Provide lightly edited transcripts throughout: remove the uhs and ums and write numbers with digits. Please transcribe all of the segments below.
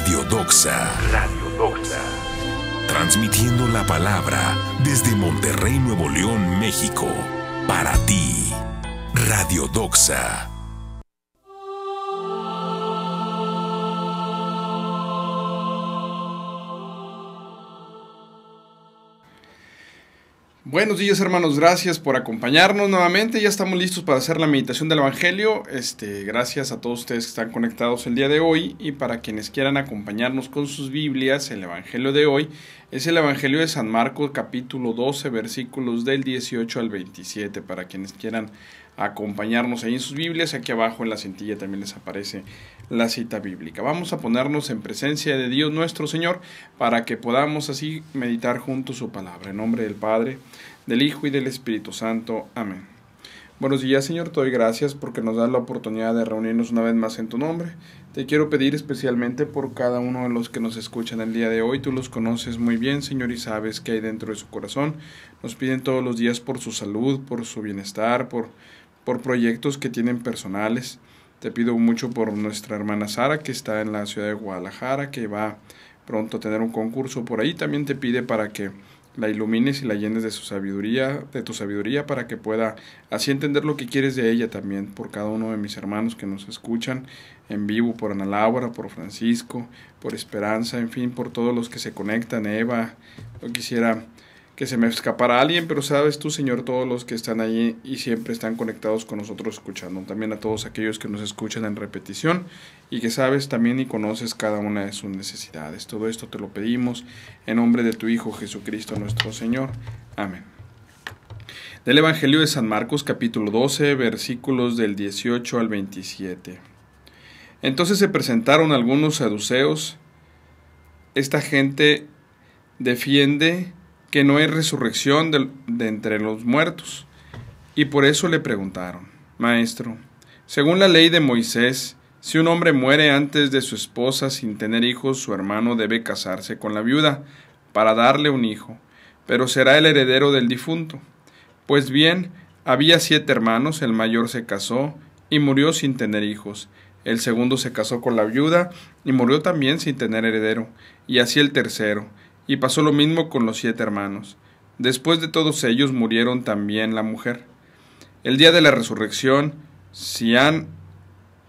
Radio Doxa. Radio Doxa. Transmitiendo la palabra desde Monterrey, Nuevo León, México. Para ti, Radio Doxa. Buenos días, hermanos, gracias por acompañarnos nuevamente. Ya estamos listos para hacer la meditación del Evangelio. Gracias a todos ustedes que están conectados el día de hoy, y para quienes quieran acompañarnos con sus Biblias, el Evangelio de hoy es el Evangelio de San Marcos, capítulo 12, versículos del 18 al 27. Para quienes quieran acompañarnos ahí en sus Biblias, aquí abajo en la cintilla también les aparece la cita bíblica. Vamos a ponernos en presencia de Dios nuestro Señor para que podamos así meditar juntos su palabra. En nombre del Padre, del Hijo y del Espíritu Santo. Amén. Buenos días, Señor. Te doy gracias porque nos das la oportunidad de reunirnos una vez más en tu nombre. Te quiero pedir especialmente por cada uno de los que nos escuchan el día de hoy. Tú los conoces muy bien, Señor, y sabes qué hay dentro de su corazón. Nos piden todos los días por su salud, por su bienestar, por proyectos que tienen personales. Te pido mucho por nuestra hermana Sara, que está en la ciudad de Guadalajara, que va pronto a tener un concurso por ahí. También te pide para que la ilumines y la llenes de su sabiduría, de tu sabiduría, para que pueda así entender lo que quieres de ella también. Por cada uno de mis hermanos que nos escuchan en vivo, por Ana Laura, por Francisco, por Esperanza, en fin, por todos los que se conectan. Eva, no quisiera que se me escapara alguien, pero sabes tú, Señor, todos los que están allí y siempre están conectados con nosotros escuchando. También a todos aquellos que nos escuchan en repetición y que sabes también y conoces cada una de sus necesidades. Todo esto te lo pedimos en nombre de tu Hijo Jesucristo nuestro Señor. Amén. Del Evangelio de San Marcos, capítulo 12, versículos del 18 al 27. Entonces se presentaron algunos saduceos. Esta gente defiende que no hay resurrección de entre los muertos, y por eso le preguntaron: Maestro, según la ley de Moisés, si un hombre muere antes de su esposa sin tener hijos, su hermano debe casarse con la viuda para darle un hijo, pero será el heredero del difunto. Pues bien, había 7 hermanos, el mayor se casó y murió sin tener hijos, el segundo se casó con la viuda y murió también sin tener heredero, y así el tercero. Y pasó lo mismo con los 7 hermanos. Después de todos ellos murieron también la mujer. El día de la resurrección, si han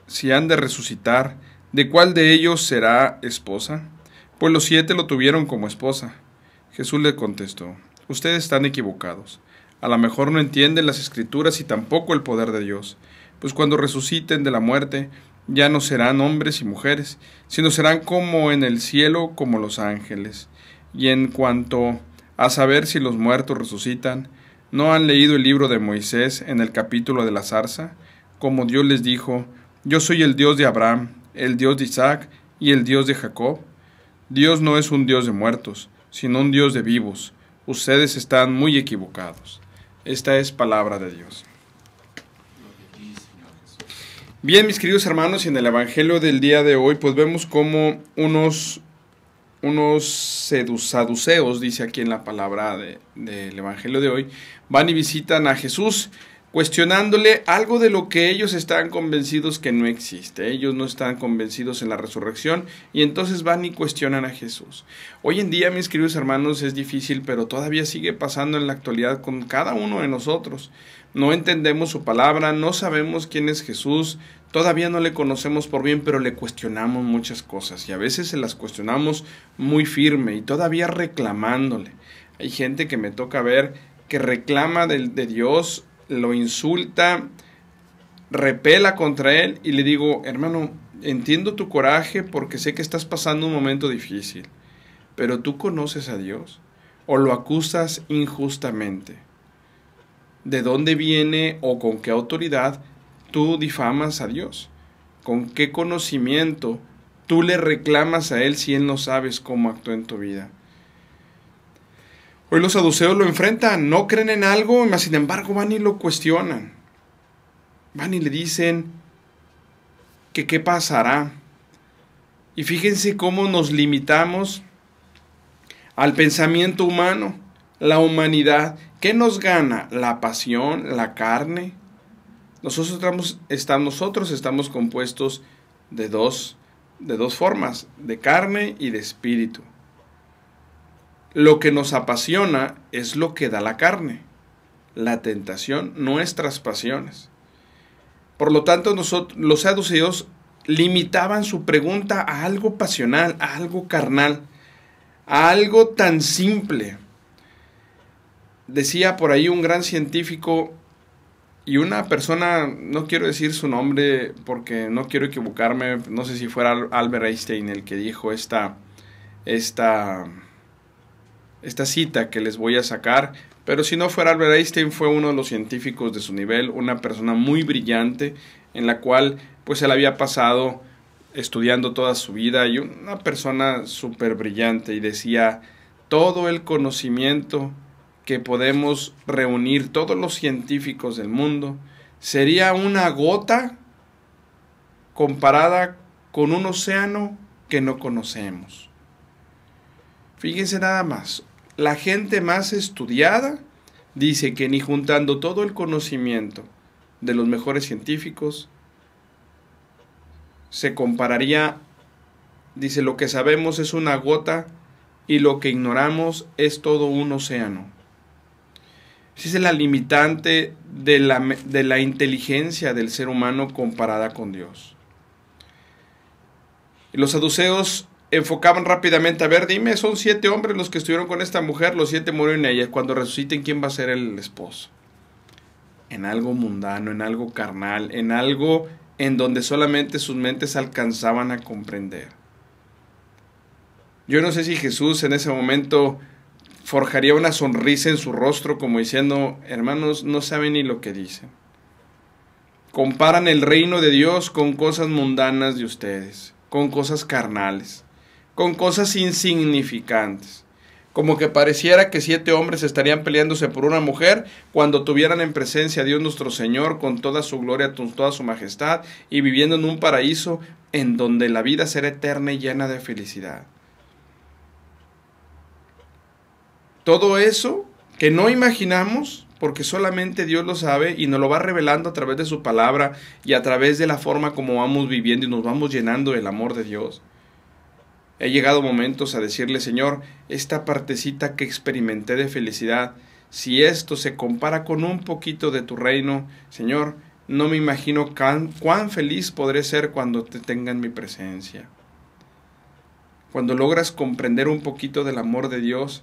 de resucitar, ¿de cuál de ellos será esposa? Pues los 7 lo tuvieron como esposa. Jesús le contestó: Ustedes están equivocados. A lo mejor no entienden las Escrituras y tampoco el poder de Dios. Pues cuando resuciten de la muerte, ya no serán hombres y mujeres, sino serán como en el cielo, como los ángeles. Y en cuanto a saber si los muertos resucitan, ¿no han leído el libro de Moisés en el capítulo de la zarza? Como Dios les dijo: Yo soy el Dios de Abraham, el Dios de Isaac y el Dios de Jacob. Dios no es un Dios de muertos, sino un Dios de vivos. Ustedes están muy equivocados. Esta es palabra de Dios. Bien, mis queridos hermanos, y en el Evangelio del día de hoy, pues vemos cómo unos saduceos, dice aquí en la palabra del Evangelio de hoy, van y visitan a Jesús, cuestionándole algo de lo que ellos están convencidos que no existe. Ellos no están convencidos en la resurrección, y entonces van y cuestionan a Jesús. Hoy en día, mis queridos hermanos, es difícil, pero todavía sigue pasando en la actualidad con cada uno de nosotros. No entendemos su palabra, no sabemos quién es Jesús, todavía no le conocemos por bien, pero le cuestionamos muchas cosas, y a veces se las cuestionamos muy firme y todavía reclamándole. Hay gente que me toca ver que reclama de Dios, lo insulta, repela contra él, y le digo: hermano, entiendo tu coraje porque sé que estás pasando un momento difícil, pero ¿tú conoces a Dios o lo acusas injustamente? ¿De dónde viene o con qué autoridad tú difamas a Dios? ¿Con qué conocimiento tú le reclamas a Él si Él no sabes cómo actuó en tu vida? Hoy los saduceos lo enfrentan, no creen en algo, mas sin embargo van y lo cuestionan. Van y le dicen que qué pasará. Y fíjense cómo nos limitamos al pensamiento humano, la humanidad. ¿Qué nos gana? ¿La pasión? ¿La carne? Nosotros estamos compuestos de dos de dos formas, de carne y de espíritu. Lo que nos apasiona es lo que da la carne, la tentación, nuestras pasiones. Por lo tanto, los saduceos limitaban su pregunta a algo pasional, a algo carnal, a algo tan simple. Decía por ahí un gran científico y una persona, no quiero decir su nombre porque no quiero equivocarme, no sé si fuera Albert Einstein el que dijo esta cita que les voy a sacar, pero si no fuera Albert Einstein, fue uno de los científicos de su nivel, una persona muy brillante, en la cual pues él había pasado estudiando toda su vida, y una persona súper brillante, y decía, todo el conocimiento que podemos reunir, todos los científicos del mundo, sería una gota comparada con un océano que no conocemos. Fíjense nada más, la gente más estudiada dice que ni juntando todo el conocimiento de los mejores científicos se compararía, dice, lo que sabemos es una gota y lo que ignoramos es todo un océano. Esa es la limitante de la inteligencia del ser humano comparada con Dios. Y los saduceos enfocaban rápidamente, a ver, dime, son 7 hombres los que estuvieron con esta mujer, los 7 murieron en ella, cuando resuciten, ¿quién va a ser el esposo? En algo mundano, en algo carnal, en algo en donde solamente sus mentes alcanzaban a comprender. Yo no sé si Jesús en ese momento forjaría una sonrisa en su rostro como diciendo, hermanos, no saben ni lo que dicen. Comparan el reino de Dios con cosas mundanas de ustedes, con cosas carnales, con cosas insignificantes. Como que pareciera que 7 hombres estarían peleándose por una mujer cuando tuvieran en presencia a Dios nuestro Señor con toda su gloria, con toda su majestad, y viviendo en un paraíso en donde la vida será eterna y llena de felicidad. Todo eso que no imaginamos, porque solamente Dios lo sabe y nos lo va revelando a través de su palabra y a través de la forma como vamos viviendo y nos vamos llenando del amor de Dios. He llegado momentos a decirle, Señor, esta partecita que experimenté de felicidad, si esto se compara con un poquito de tu reino, Señor, no me imagino cuán feliz podré ser cuando te tenga en mi presencia. Cuando logras comprender un poquito del amor de Dios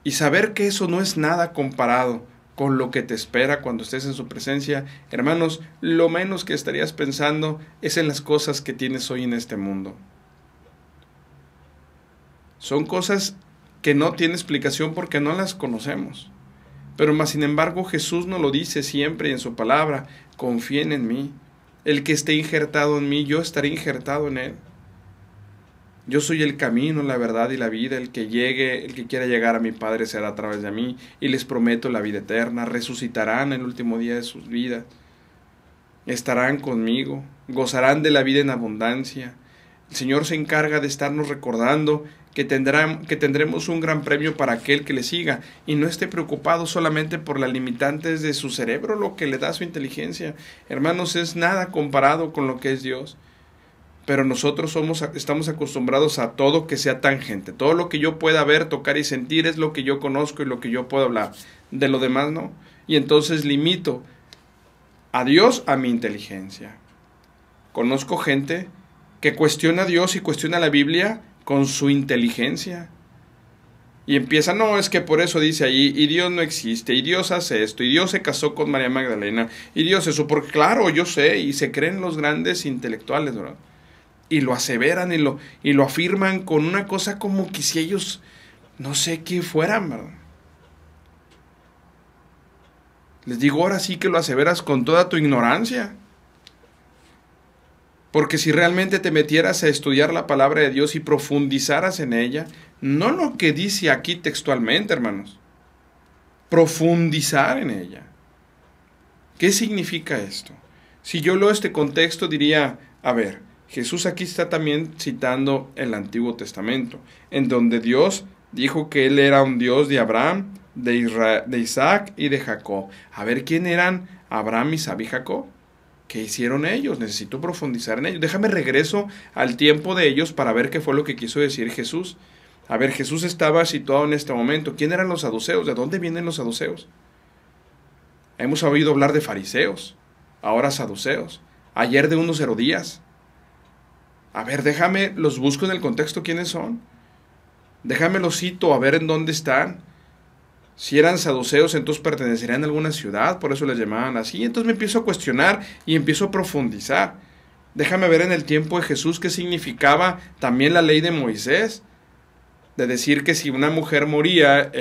y saber que eso no es nada comparado con lo que te espera cuando estés en su presencia, hermanos, lo menos que estarías pensando es en las cosas que tienes hoy en este mundo. Son cosas que no tienen explicación porque no las conocemos. Pero más sin embargo Jesús nos lo dice siempre en su palabra, confíen en mí. El que esté injertado en mí, yo estaré injertado en él. Yo soy el camino, la verdad y la vida. El que quiera llegar a mi Padre será a través de mí. Y les prometo la vida eterna. Resucitarán el último día de sus vidas. Estarán conmigo. Gozarán de la vida en abundancia. El Señor se encarga de estarnos recordando que tendremos un gran premio para aquel que le siga y no esté preocupado solamente por las limitantes de su cerebro, lo que le da su inteligencia. Hermanos, es nada comparado con lo que es Dios. Pero nosotros estamos acostumbrados a todo que sea tangente. Todo lo que yo pueda ver, tocar y sentir es lo que yo conozco y lo que yo puedo hablar. De lo demás no. Y entonces limito a Dios a mi inteligencia. Conozco gente que cuestiona a Dios y cuestiona la Biblia con su inteligencia. Y empieza, no, es que por eso dice allí, y Dios no existe, y Dios hace esto, y Dios se casó con María Magdalena, y Dios eso, porque claro, yo sé, y se creen los grandes intelectuales, ¿verdad? Y lo aseveran y lo afirman con una cosa como que si ellos, no sé qué fueran, ¿verdad? Les digo, ahora sí que lo aseveras con toda tu ignorancia. Porque si realmente te metieras a estudiar la palabra de Dios y profundizaras en ella, no lo que dice aquí textualmente, hermanos, profundizar en ella. ¿Qué significa esto? Si yo leo este contexto diría, a ver, Jesús aquí está también citando el Antiguo Testamento, en donde Dios dijo que Él era un Dios de Abraham, de Isaac y de Jacob. A ver, ¿quién eran Abraham, Isaac y Jacob? ¿Qué hicieron ellos? Necesito profundizar en ellos. Déjame regreso al tiempo de ellos para ver qué fue lo que quiso decir Jesús. A ver, Jesús estaba situado en este momento. ¿Quién eran los saduceos? ¿De dónde vienen los saduceos? Hemos oído hablar de fariseos, ahora saduceos. Ayer de unos herodías. A ver, déjame, los busco en el contexto quiénes son. Déjame los cito a ver en dónde están. Si eran saduceos, entonces pertenecerían a alguna ciudad, por eso les llamaban así. Entonces me empiezo a cuestionar y empiezo a profundizar. Déjame ver en el tiempo de Jesús qué significaba también la ley de Moisés. De decir que si una mujer moría,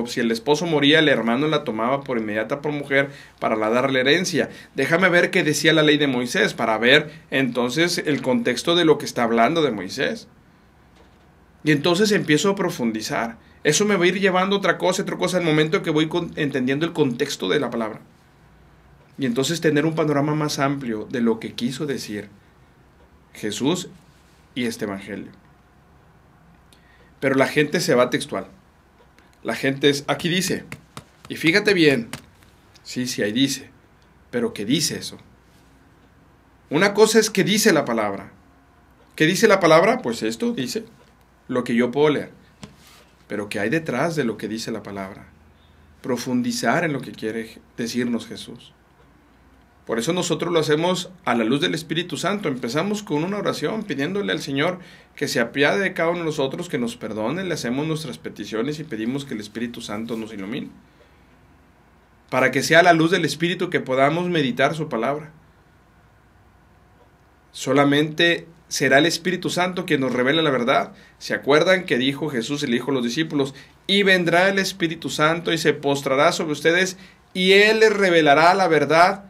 si el esposo moría, el hermano la tomaba por inmediata por mujer para darle herencia. Déjame ver qué decía la ley de Moisés, para ver entonces el contexto de lo que está hablando de Moisés. Y entonces empiezo a profundizar. Eso me va a ir llevando a otra cosa al momento que voy entendiendo el contexto de la palabra. Y entonces tener un panorama más amplio de lo que quiso decir Jesús y este evangelio. Pero la gente se va textual. La gente aquí dice, y fíjate bien, sí, ahí dice, pero ¿qué dice eso? Una cosa es que dice la palabra. ¿Qué dice la palabra? Pues esto dice, lo que yo puedo leer. Pero ¿qué hay detrás de lo que dice la palabra? Profundizar en lo que quiere decirnos Jesús. Por eso nosotros lo hacemos a la luz del Espíritu Santo. Empezamos con una oración pidiéndole al Señor que se apiade de cada uno de nosotros, que nos perdone, le hacemos nuestras peticiones y pedimos que el Espíritu Santo nos ilumine. Para que sea a la luz del Espíritu que podamos meditar su palabra. Solamente será el Espíritu Santo quien nos revele la verdad. ¿Se acuerdan que dijo Jesús, le dijo a los discípulos? Y vendrá el Espíritu Santo y se postrará sobre ustedes y Él les revelará la verdad,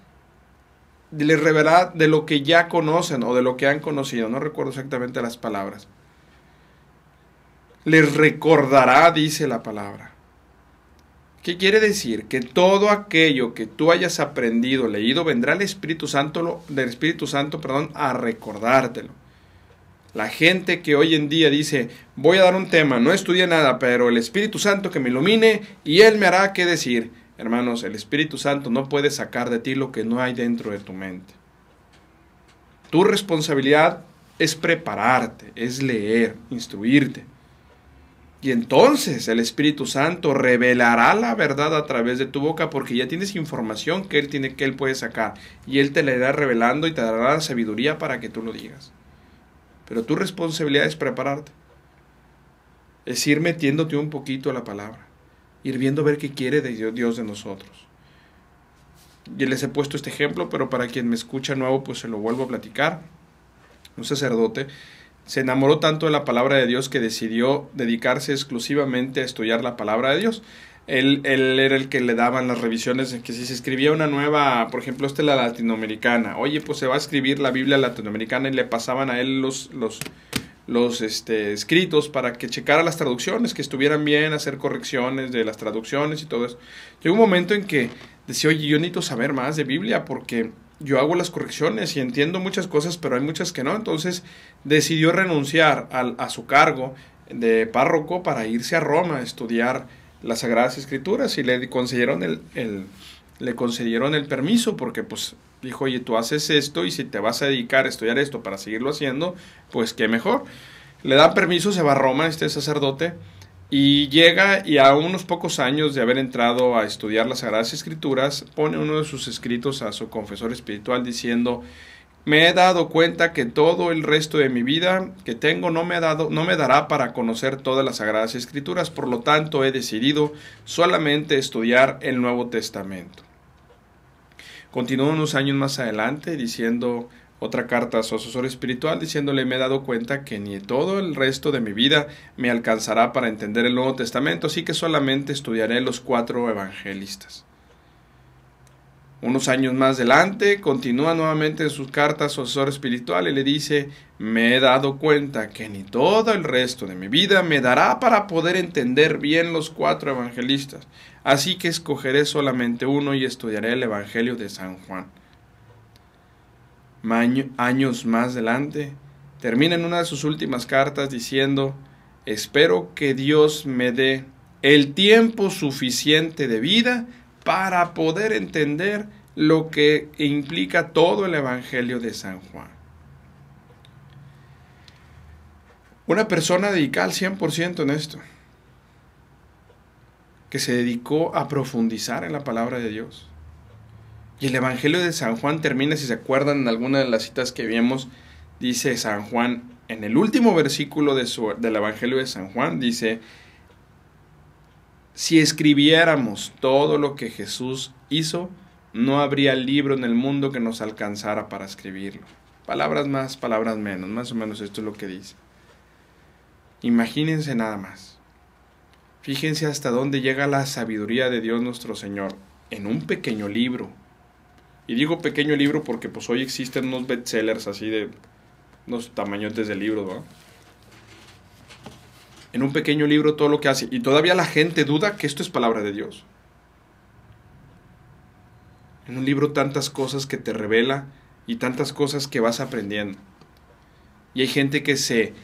les revelará de lo que ya conocen o de lo que han conocido. No recuerdo exactamente las palabras. Les recordará, dice la palabra. ¿Qué quiere decir? Que todo aquello que tú hayas aprendido, leído, vendrá el Espíritu Santo, a recordártelo. La gente que hoy en día dice, voy a dar un tema, no estudié nada, pero el Espíritu Santo que me ilumine y Él me hará qué decir. Hermanos, el Espíritu Santo no puede sacar de ti lo que no hay dentro de tu mente. Tu responsabilidad es prepararte, es leer, instruirte. Y entonces el Espíritu Santo revelará la verdad a través de tu boca, porque ya tienes información que Él puede sacar. Y Él te la irá revelando y te dará la sabiduría para que tú lo digas. Pero tu responsabilidad es prepararte. Es ir metiéndote un poquito a la palabra. Ir viendo a ver qué quiere de Dios de nosotros. Yo les he puesto este ejemplo, pero para quien me escucha nuevo, pues se lo vuelvo a platicar. Un sacerdote se enamoró tanto de la palabra de Dios que decidió dedicarse exclusivamente a estudiar la palabra de Dios. Él era el que le daban las revisiones de que si se escribía una nueva, por ejemplo, la latinoamericana, oye, pues se va a escribir la Biblia latinoamericana, y le pasaban a él los escritos para que checara las traducciones, que estuvieran bien, hacer correcciones de las traducciones y todo eso. Llegó un momento en que decía, oye, yo necesito saber más de Biblia porque yo hago las correcciones y entiendo muchas cosas, pero hay muchas que no. Entonces decidió renunciar a su cargo de párroco para irse a Roma a estudiar las Sagradas Escrituras, y le concedieron el permiso, porque pues dijo, oye, tú haces esto y si te vas a dedicar a estudiar esto para seguirlo haciendo, pues qué mejor. Le dan permiso, se va a Roma este sacerdote y llega, y a unos pocos años de haber entrado a estudiar las Sagradas Escrituras, pone uno de sus escritos a su confesor espiritual diciendo, me he dado cuenta que todo el resto de mi vida que tengo no me dará para conocer todas las Sagradas Escrituras, por lo tanto he decidido solamente estudiar el Nuevo Testamento. Continuó unos años más adelante diciendo otra carta a su asesor espiritual, diciéndole, me he dado cuenta que ni todo el resto de mi vida me alcanzará para entender el Nuevo Testamento, así que solamente estudiaré los 4 evangelistas. Unos años más adelante, continúa nuevamente en sus cartas a su asesor espiritual y le dice, me he dado cuenta que ni todo el resto de mi vida me dará para poder entender bien los 4 evangelistas, así que escogeré solamente uno y estudiaré el Evangelio de San Juan. Años más adelante, termina en una de sus últimas cartas diciendo, espero que Dios me dé el tiempo suficiente de vida para poder entender lo que implica todo el Evangelio de San Juan. Una persona dedicada al 100% en esto, que se dedicó a profundizar en la palabra de Dios. Y el Evangelio de San Juan termina, si se acuerdan, en alguna de las citas que vimos, dice San Juan, en el último versículo del Evangelio de San Juan, dice: si escribiéramos todo lo que Jesús hizo, no habría libro en el mundo que nos alcanzara para escribirlo. Palabras más, palabras menos, más o menos esto es lo que dice. Imagínense nada más. Fíjense hasta dónde llega la sabiduría de Dios nuestro Señor en un pequeño libro. Y digo pequeño libro porque pues hoy existen unos bestsellers así de unos tamañotes de libros, ¿no? En un pequeño libro todo lo que hace. Y todavía la gente duda que esto es palabra de Dios. En un libro tantas cosas que te revela y tantas cosas que vas aprendiendo. Y hay gente que se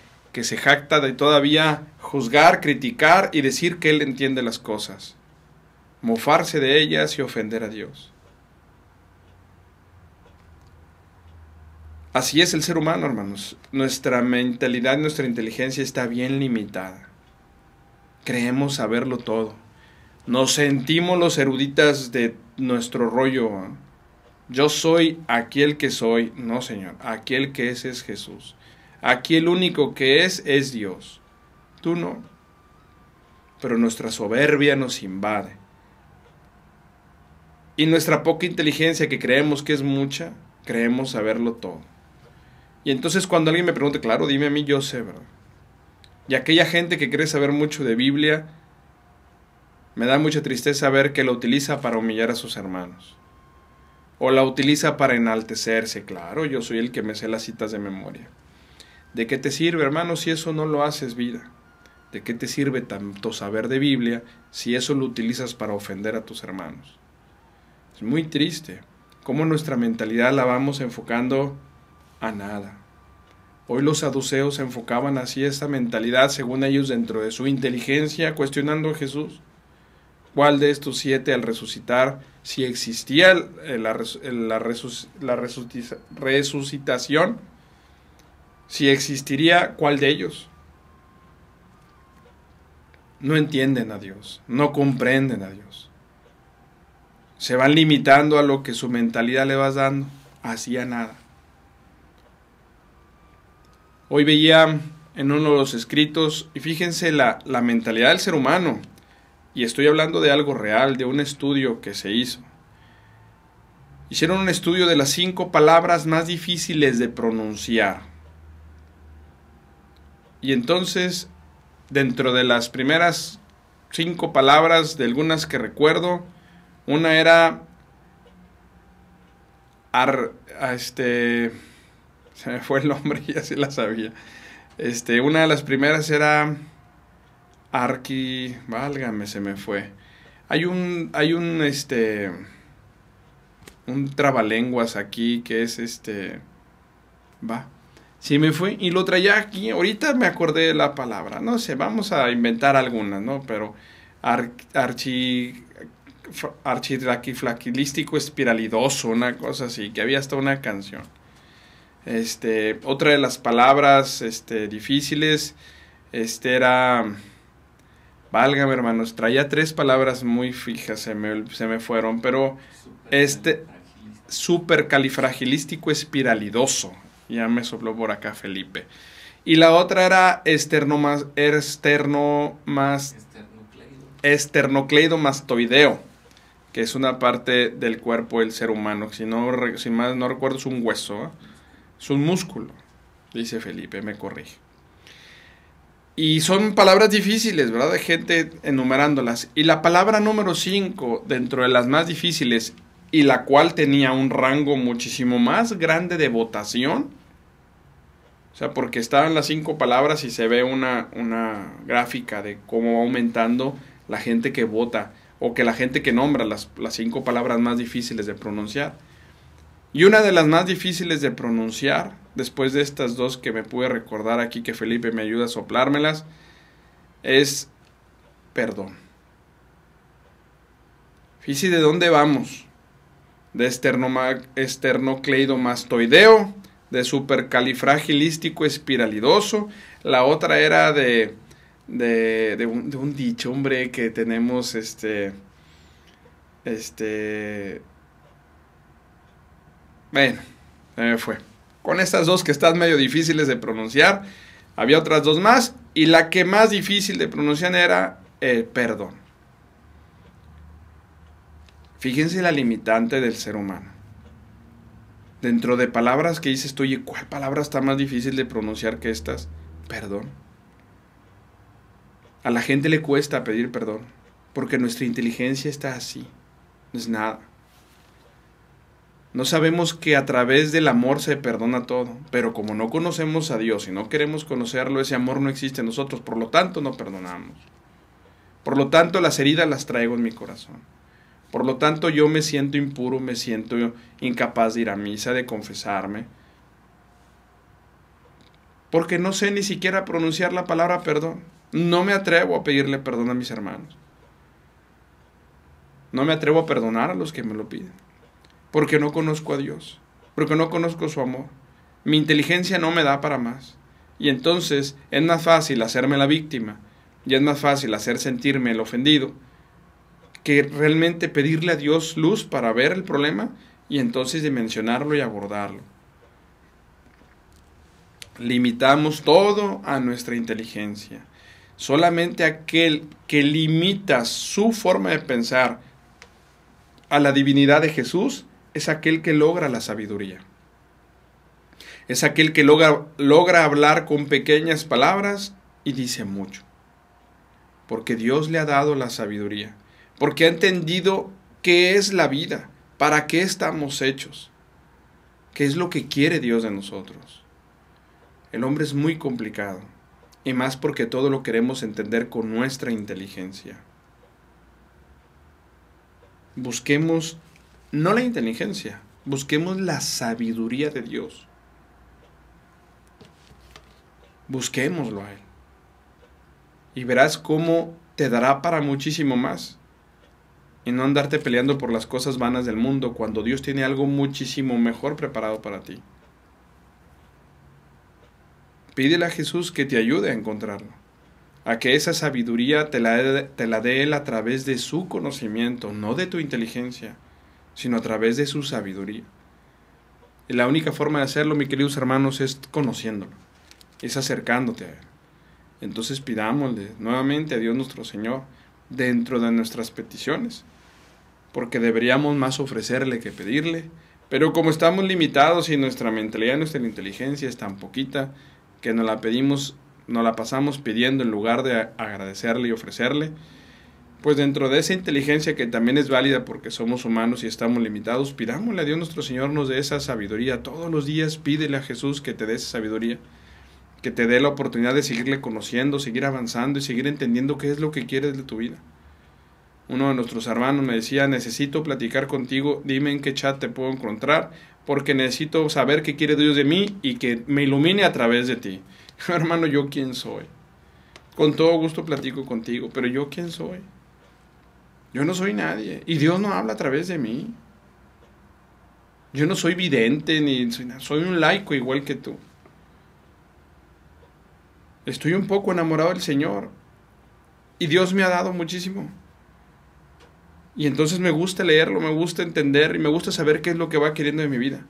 jacta de todavía juzgar, criticar y decir que él entiende las cosas. Mofarse de ellas y ofender a Dios. Así es el ser humano, hermanos. Nuestra mentalidad, nuestra inteligencia está bien limitada. Creemos saberlo todo. Nos sentimos los eruditas de nuestro rollo. Yo soy aquel que soy. No, Señor. Aquel que es Jesús. Aquí el único que es Dios. Tú no. Pero nuestra soberbia nos invade. Y nuestra poca inteligencia, que creemos que es mucha, creemos saberlo todo. Y entonces cuando alguien me pregunte, claro, dime a mí, yo sé, ¿verdad? Y aquella gente que cree saber mucho de Biblia, me da mucha tristeza ver que la utiliza para humillar a sus hermanos. O la utiliza para enaltecerse. Claro, yo soy el que me sé las citas de memoria. ¿De qué te sirve, hermano, si eso no lo haces vida? ¿De qué te sirve tanto saber de Biblia si eso lo utilizas para ofender a tus hermanos? Es muy triste cómo nuestra mentalidad la vamos enfocando a nada. Hoy los saduceos enfocaban así esta mentalidad, según ellos, dentro de su inteligencia, cuestionando a Jesús. ¿Cuál de estos 7 al resucitar, si existía la resucitación, si existiría, cuál de ellos? No entienden a Dios, no comprenden a Dios. Se van limitando a lo que su mentalidad le va dando, así a nada. Hoy veía en uno de los escritos, y fíjense la mentalidad del ser humano, y estoy hablando de algo real, de un estudio que se hizo. Hicieron un estudio de las 5 palabras más difíciles de pronunciar. Y entonces, dentro de las primeras 5 palabras, de algunas que recuerdo, una era se me fue el nombre, ya se la sabía. Una de las primeras era válgame, se me fue. Hay un trabalenguas aquí que es sí me fue y lo traía aquí. Ahorita me acordé de la palabra. No sé, vamos a inventar algunas, ¿no? Pero architraquiflaquilístico espiralidoso, una cosa así, que había hasta una canción. Otra de las palabras difíciles era, válgame, hermanos, traía 3 palabras muy fijas, se me fueron, pero supercalifragilístico espiralidoso, ya me sopló por acá Felipe. Y la otra era esternocleidomastoideo, que es una parte del cuerpo del ser humano, si más no recuerdo es un hueso, ¿eh? Es un músculo, dice Felipe, me corrige. Y son palabras difíciles, ¿verdad? De gente enumerándolas. Y la palabra número 5, dentro de las más difíciles, y la cual tenía un rango muchísimo más grande de votación. O sea, porque estaban las 5 palabras y se ve una gráfica de cómo va aumentando la gente que vota, o que la gente que nombra las 5 palabras más difíciles de pronunciar. Y una de las más difíciles de pronunciar, después de estas 2 que me pude recordar aquí, que Felipe me ayuda a soplármelas, es perdón. Fíjense de dónde vamos. de esternocleidomastoideo, de supercalifragilístico espiralidoso. La otra era de un dicho, hombre, que tenemos bueno, fue. Con estas dos que están medio difíciles de pronunciar, había otras dos más, y la que más difícil de pronunciar era perdón. Fíjense la limitante del ser humano. Dentro de palabras que dices tú, oye, ¿cuál palabra está más difícil de pronunciar que estas? Perdón. A la gente le cuesta pedir perdón, porque nuestra inteligencia está así, no es nada. No sabemos que a través del amor se perdona todo, pero como no conocemos a Dios y no queremos conocerlo, ese amor no existe en nosotros, por lo tanto no perdonamos. Por lo tanto las heridas las traigo en mi corazón. Por lo tanto yo me siento impuro, me siento incapaz de ir a misa, de confesarme, porque no sé ni siquiera pronunciar la palabra perdón. No me atrevo a pedirle perdón a mis hermanos. No me atrevo a perdonar a los que me lo piden. Porque no conozco a Dios, porque no conozco su amor. Mi inteligencia no me da para más. Y entonces es más fácil hacerme la víctima, y es más fácil hacer sentirme el ofendido, que realmente pedirle a Dios luz para ver el problema y entonces dimensionarlo y abordarlo. Limitamos todo a nuestra inteligencia. Solamente aquel que limita su forma de pensar a la divinidad de Jesús es aquel que logra la sabiduría. Es aquel que logra hablar con pequeñas palabras y dice mucho. Porque Dios le ha dado la sabiduría. Porque ha entendido qué es la vida, para qué estamos hechos, qué es lo que quiere Dios de nosotros. El hombre es muy complicado, y más porque todo lo queremos entender con nuestra inteligencia. Busquemos no la inteligencia, busquemos la sabiduría de Dios. Busquémoslo a Él. Y verás cómo te dará para muchísimo más. Y no andarte peleando por las cosas vanas del mundo cuando Dios tiene algo muchísimo mejor preparado para ti. Pídele a Jesús que te ayude a encontrarlo. A que esa sabiduría te la dé Él a través de su conocimiento, no de tu inteligencia, sino a través de su sabiduría. Y la única forma de hacerlo, mis queridos hermanos, es conociéndolo, es acercándote a Él. Entonces pidámosle nuevamente a Dios nuestro Señor dentro de nuestras peticiones, porque deberíamos más ofrecerle que pedirle, pero como estamos limitados y nuestra mentalidad, nuestra inteligencia es tan poquita, que nos la pasamos pidiendo en lugar de agradecerle y ofrecerle, pues dentro de esa inteligencia que también es válida porque somos humanos y estamos limitados, pidámosle a Dios nuestro Señor nos dé esa sabiduría. Todos los días pídele a Jesús que te dé esa sabiduría, que te dé la oportunidad de seguirle conociendo, seguir avanzando y seguir entendiendo qué es lo que quieres de tu vida. Uno de nuestros hermanos me decía, necesito platicar contigo, dime en qué chat te puedo encontrar, porque necesito saber qué quiere Dios de mí y que me ilumine a través de ti. Hermano, ¿yo quién soy? Con todo gusto platico contigo, pero ¿yo quién soy? Yo no soy nadie, y Dios no habla a través de mí. Yo no soy vidente, ni soy un laico igual que tú. Estoy un poco enamorado del Señor, y Dios me ha dado muchísimo. Y entonces me gusta leerlo, me gusta entender, y me gusta saber qué es lo que va queriendo de mi vida.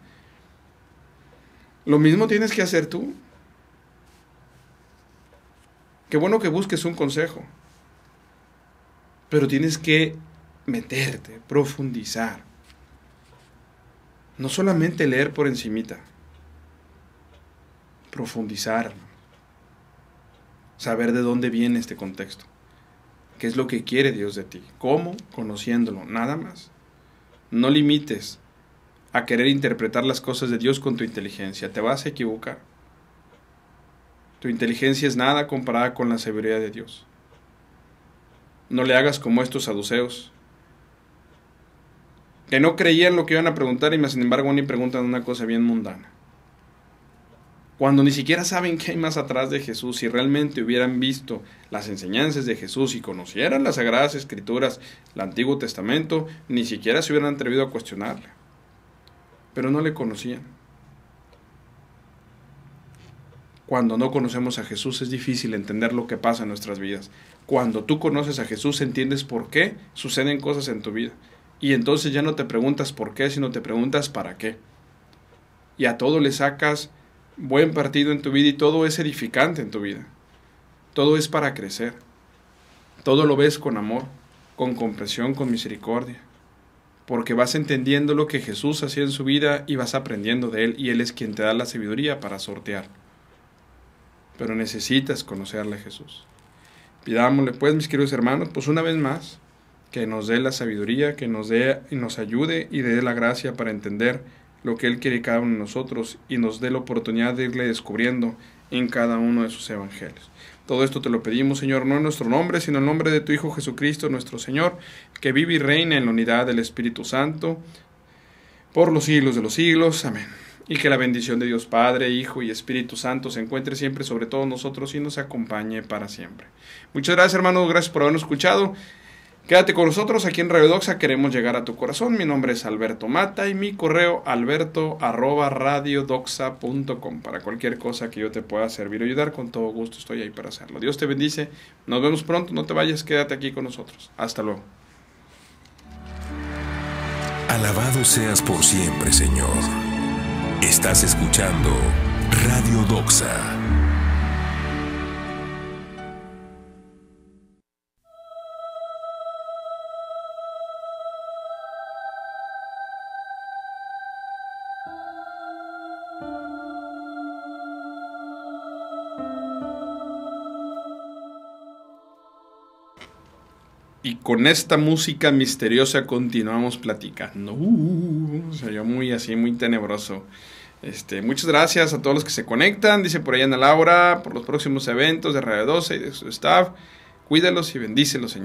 Lo mismo tienes que hacer tú. Qué bueno que busques un consejo, pero tienes que meterte, profundizar. No solamente leer por encimita, profundizar, saber de dónde viene este contexto, qué es lo que quiere Dios de ti, cómo, conociéndolo, nada más. No limites a querer interpretar las cosas de Dios con tu inteligencia, te vas a equivocar. Tu inteligencia es nada comparada con la sabiduría de Dios. No le hagas como estos saduceos, que no creían lo que iban a preguntar y sin embargo ni preguntan una cosa bien mundana. Cuando ni siquiera saben qué hay más atrás de Jesús, si realmente hubieran visto las enseñanzas de Jesús y conocieran las Sagradas Escrituras, el Antiguo Testamento, ni siquiera se hubieran atrevido a cuestionarle. pero no le conocían. Cuando no conocemos a Jesús es difícil entender lo que pasa en nuestras vidas. Cuando tú conoces a Jesús entiendes por qué suceden cosas en tu vida. Y entonces ya no te preguntas por qué, sino te preguntas para qué. Y a todo le sacas buen partido en tu vida y todo es edificante en tu vida. Todo es para crecer. Todo lo ves con amor, con comprensión, con misericordia. Porque vas entendiendo lo que Jesús hacía en su vida y vas aprendiendo de Él. Y Él es quien te da la sabiduría para sortear. Pero necesitas conocerle a Jesús. Pidámosle pues, mis queridos hermanos, pues una vez más, que nos dé la sabiduría, que nos dé y nos ayude y dé la gracia para entender lo que Él quiere cada uno de nosotros y nos dé la oportunidad de irle descubriendo en cada uno de sus evangelios. Todo esto te lo pedimos, Señor, no en nuestro nombre, sino en el nombre de tu Hijo Jesucristo, nuestro Señor, que vive y reina en la unidad del Espíritu Santo, por los siglos de los siglos. Amén. Y que la bendición de Dios Padre, Hijo y Espíritu Santo se encuentre siempre sobre todos nosotros y nos acompañe para siempre. Muchas gracias, hermanos, gracias por habernos escuchado. Quédate con nosotros aquí en Radio Doxa, queremos llegar a tu corazón. Mi nombre es Alberto Mata y mi correo alberto@radiodoxa.com. Para cualquier cosa que yo te pueda servir o ayudar, con todo gusto estoy ahí para hacerlo. Dios te bendice, nos vemos pronto, no te vayas, quédate aquí con nosotros. Hasta luego. Alabado seas por siempre, Señor. Estás escuchando Radio Doxa. Y con esta música misteriosa continuamos platicando. Se oyó muy así, muy tenebroso. Muchas gracias a todos los que se conectan. Dice por ahí Ana Laura, por los próximos eventos de Radio 12 y de su staff. Cuídalos y bendícelos, Señor.